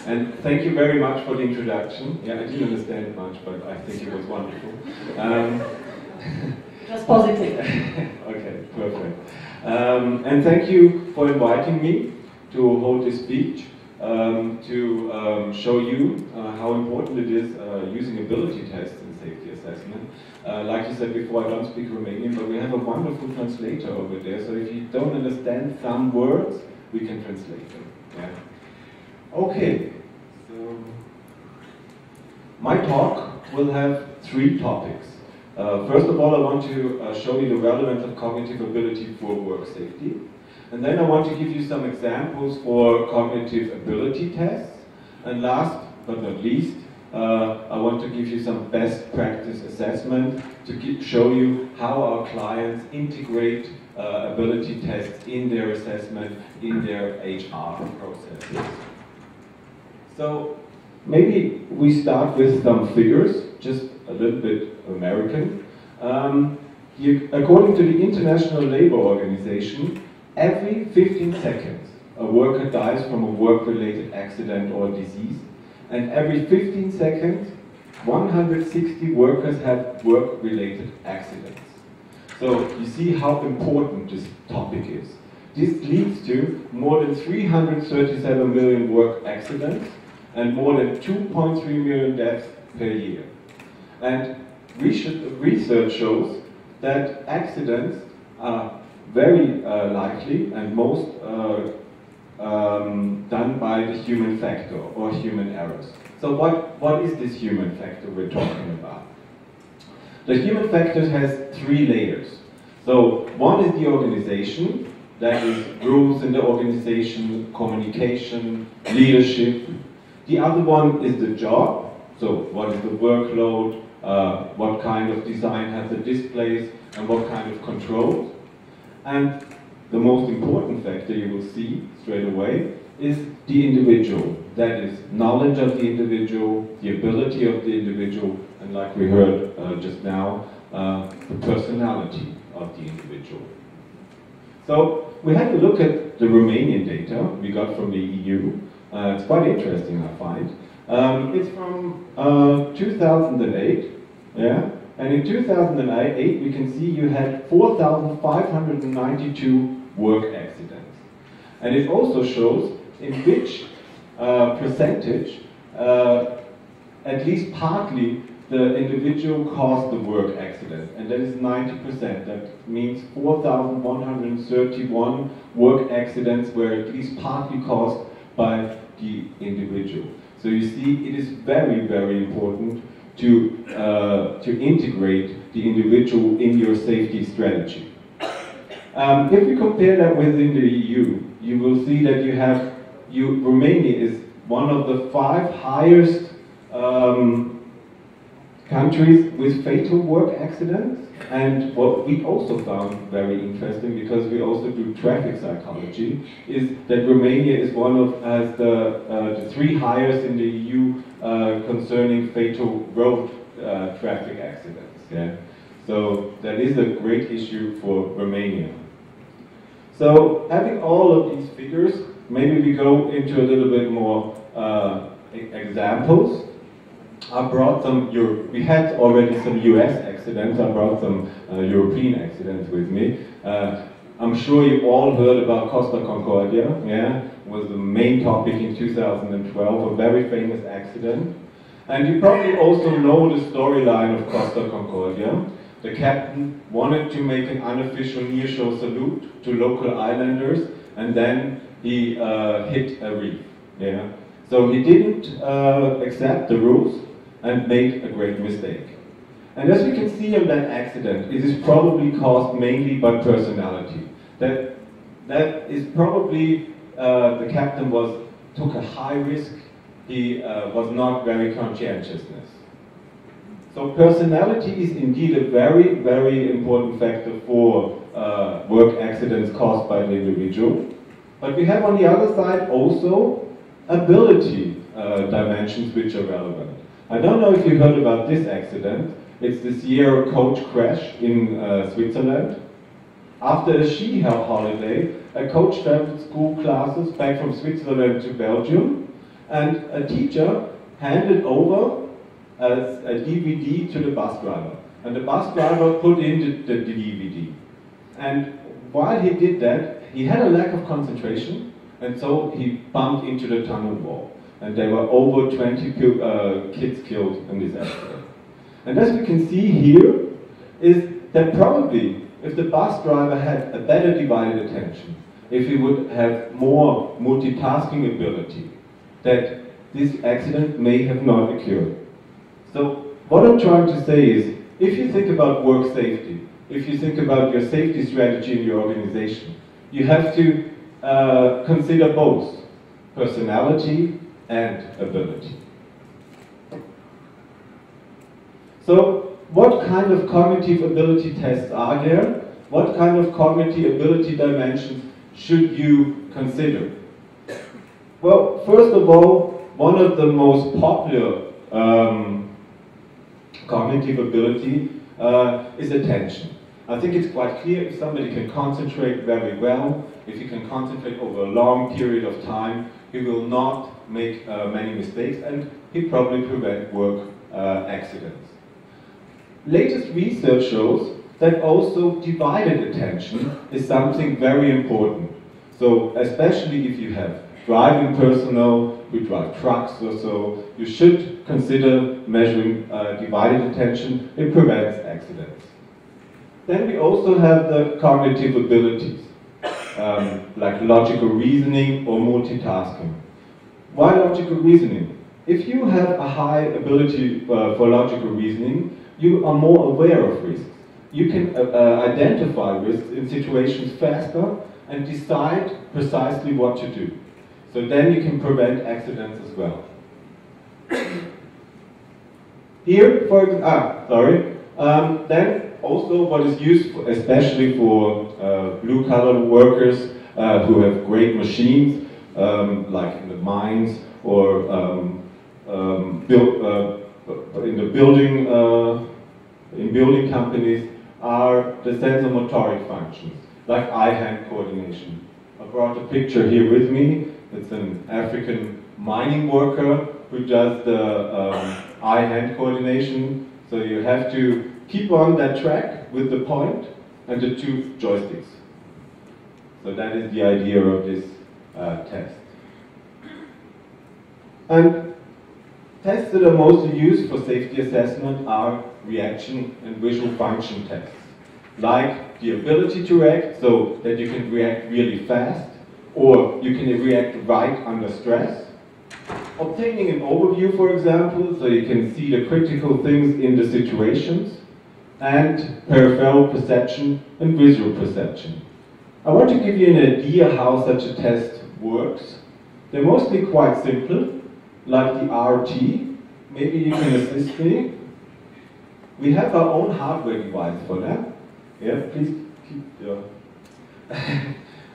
And thank you very much for the introduction. Yeah, I didn't understand much, but I think it was wonderful. It was positive. Okay, perfect. And thank you for inviting me to hold this speech, to show you how important it is using ability tests in safety assessment. Like you said before, I don't speak Romanian, but we have a wonderful translator over there, so if you don't understand some words, we can translate them. Yeah. Okay, so my talk will have three topics. First of all, I want to show you the relevance of cognitive ability for work safety. And then I want to give you some examples for cognitive ability tests. And last but not least, I want to give you some best practice assessment to show you how our clients integrate ability tests in their assessment, in their HR processes. So maybe we start with some figures, just a little bit American. According to the International Labour Organization, every 15 seconds a worker dies from a work-related accident or disease, and every 15 seconds 160 workers have work-related accidents. So you see how important this topic is. This leads to more than 337 million work accidents and more than 2.3 million deaths per year. And research shows that accidents are very likely and most done by the human factor or human errors. So what is this human factor we're talking about? The human factor has three layers. So one is the organization, that is rules in the organization, communication, leadership. The other one is the job, so what is the workload, what kind of design has the displays, and what kind of controls. And the most important factor you will see straight away is the individual. That is knowledge of the individual, the ability of the individual, and like we heard just now, the personality of the individual. So we had to look at the Romanian data we got from the EU. It's quite interesting, I find. It's from 2008, yeah? And in 2008, we can see you had 4,592 work accidents. And it also shows in which percentage, at least partly, the individual caused the work accident. And that is 90%. That means 4,131 work accidents were at least partly caused by the individual. So you see, it is very, very important to integrate the individual in your safety strategy. If we compare that within the EU, you will see that Romania is one of the 5 highest countries with fatal work accidents. And what we also found very interesting, because we also do traffic psychology, is that Romania is has the 3 highest in the EU concerning fatal road traffic accidents. Yeah? So that is a great issue for Romania. So having all of these figures, maybe we go into a little bit more examples. I brought some, we had already some US accidents, I brought some European accidents with me. I'm sure you all heard about Costa Concordia, yeah? It was the main topic in 2012, a very famous accident. And you probably also know the storyline of Costa Concordia. The captain wanted to make an unofficial near-show salute to local islanders, and then he hit a reef, yeah? So he didn't accept the rules and made a great mistake. And as we can see in that accident, it is probably caused mainly by personality. That is probably the captain took a high risk. He was not very conscientiousness. So personality is indeed a very, very important factor for work accidents caused by the individual. But we have on the other side also ability dimensions which are relevant. I don't know if you heard about this accident. It's the Sierra coach crash in Switzerland. After a ski holiday, a coach traveled school classes back from Switzerland to Belgium, And a teacher handed over a DVD to the bus driver. And the bus driver put in the DVD. And while he did that, he had a lack of concentration, and so he bumped into the tunnel wall. And there were over 20 kids killed in this accident. And as we can see here, is that probably if the bus driver had a better divided attention, if he would have more multitasking ability, that this accident may have not occurred. So what I'm trying to say is, if you think about work safety, if you think about your safety strategy in your organization, you have to consider both personality and ability. So what kind of cognitive ability tests are there? What kind of cognitive ability dimensions should you consider? Well, first of all, one of the most popular cognitive ability is attention. I think it's quite clear if somebody can concentrate very well, if he can concentrate over a long period of time, he will not make many mistakes, and he probably prevent work accidents. Latest research shows that also divided attention is something very important. So especially if you have driving personnel who drive trucks or so, you should consider measuring divided attention. It prevents accidents. Then we also have the cognitive abilities, like logical reasoning or multitasking. Why logical reasoning? If you have a high ability for logical reasoning, you are more aware of risks. You can identify risks in situations faster and decide precisely what to do. So then you can prevent accidents as well. Here, then also what is used, especially for blue-collar workers who have great machines, like in the mines or in building companies, are the sensomotoric functions, like eye-hand coordination. I brought a picture here with me. It's an African mining worker who does the eye-hand coordination. So you have to keep on that track with the point and the two joysticks. So that is the idea of this test. And tests that are mostly used for safety assessment are reaction and visual function tests, like the ability to react, so that you can react really fast, or you can react right under stress. Obtaining an overview, for example, so you can see the critical things in the situations, and peripheral perception and visual perception. I want to give you an idea how such a test works. They're mostly quite simple, like the RT. Maybe you can assist me. We have our own hardware device for that. Yeah, please keep your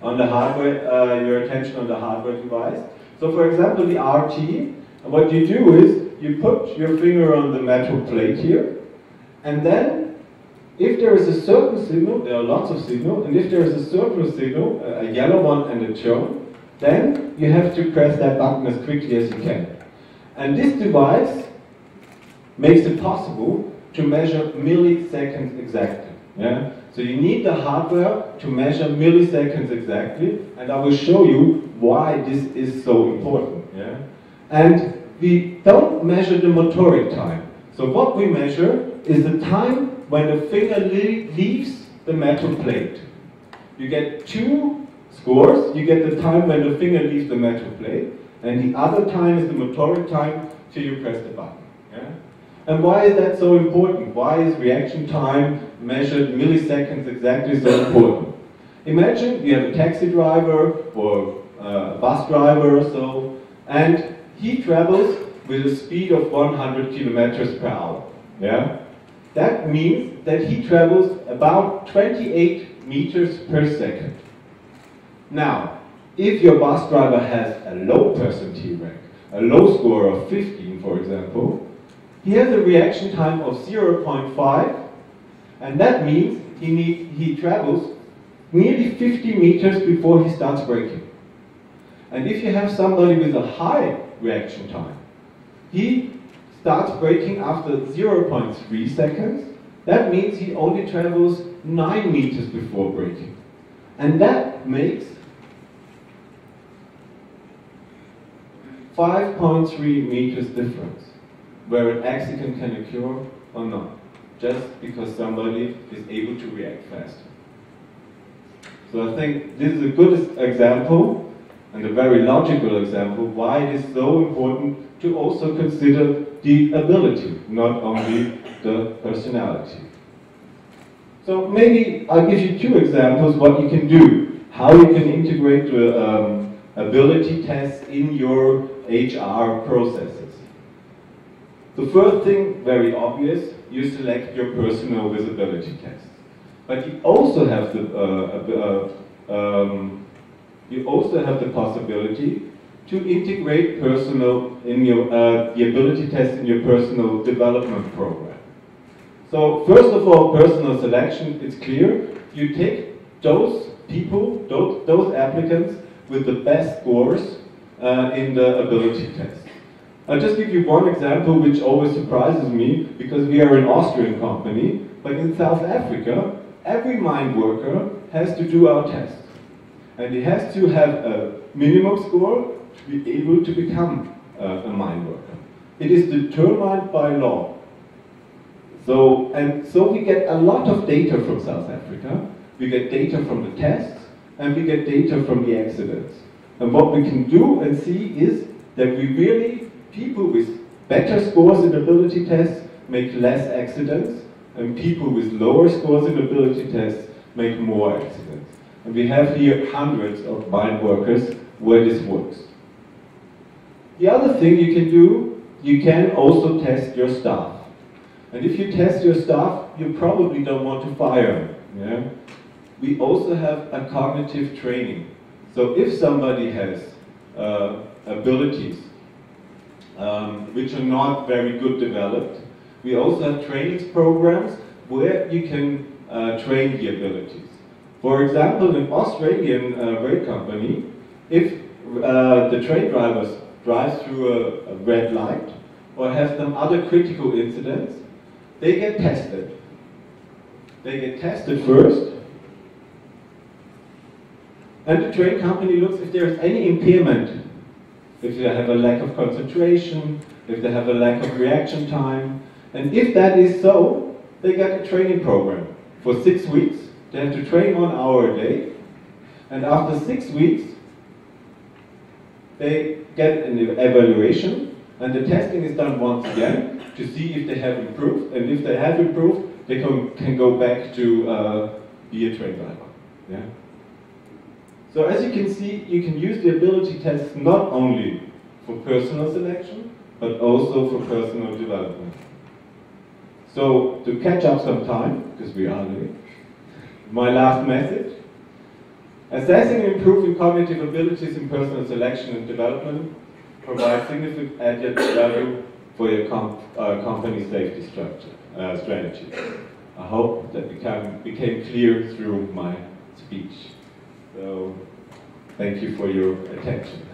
on the hardware, your attention on the hardware device. So for example, the RT, what you do is you put your finger on the metal plate here, and then if there is a certain signal, there are lots of signals, and if there is a certain signal, a yellow one and a tone, then you have to press that button as quickly as you can. And this device makes it possible to measure milliseconds exactly. Yeah? So you need the hardware to measure milliseconds exactly, and I will show you why this is so important. Yeah? And we don't measure the motoric time. So what we measure is the time when the finger leaves the metal plate. You get two scores. You get the time when the finger leaves the metal plate, and the other time is the motoric time till you press the button. Yeah? And why is that so important? Why is reaction time measured milliseconds exactly so important? Imagine you have a taxi driver or a bus driver or so, and he travels with a speed of 100 kilometers per hour. Yeah? That means that he travels about 28 meters per second. Now, if your bus driver has a low percentile rank, a low score of 15, for example, he has a reaction time of 0.5, and that means he travels nearly 50 meters before he starts braking. And if you have somebody with a high reaction time. He starts braking after 0.3 seconds. That means he only travels 9 meters before braking. And that makes 5.3 meters difference, where an accident can occur or not, just because somebody is able to react faster. So I think this is a good example, and a very logical example, why it is so important to also consider the ability, not only the personality. So maybe I'll give you 2 examples what you can do, how you can integrate the ability tests in your HR processes. The first thing, very obvious, you select your personal visibility tests. But you also have the possibility to integrate personal in your the ability test in your personal development program. So first of all, personal selection, it's clear. You take those people, those applicants with the best scores in the ability test. I'll just give you one example which always surprises me, because we are an Austrian company, but in South Africa, every mine worker has to do our test. And he has to have a minimum score to be able to become a mine worker. It is determined by law. So we get a lot of data from South Africa. We get data from the tests, and we get data from the accidents. And what we can do and see is that we really, people with better scores in ability tests make less accidents, and people with lower scores in ability tests make more accidents. And we have here hundreds of mine workers where this works. The other thing you can do, you can also test your staff. And if you test your staff, you probably don't want to fire them. Yeah? We also have a cognitive training. So if somebody has abilities which are not very good developed, we also have trainings programs where you can train the abilities. For example, an Australian rail company, if the train drivers drive through a red light or have some other critical incidents, they get tested. They get tested first, and the train company looks if there is any impairment, if they have a lack of concentration, if they have a lack of reaction time, and if that is so, they get a training program. For 6 weeks, they have to train 1 hour a day, and after 6 weeks, they get an evaluation, and the testing is done once again to see if they have improved, and if they have improved, they can go back to be a train driver. Yeah? So as you can see, you can use the ability tests not only for personal selection, but also for personal development. So to catch up some time, because we are late, my last message: assessing and improving cognitive abilities in personal selection and development provides significant added value for your company safety strategy. I hope that became clear through my speech. So, thank you for your attention.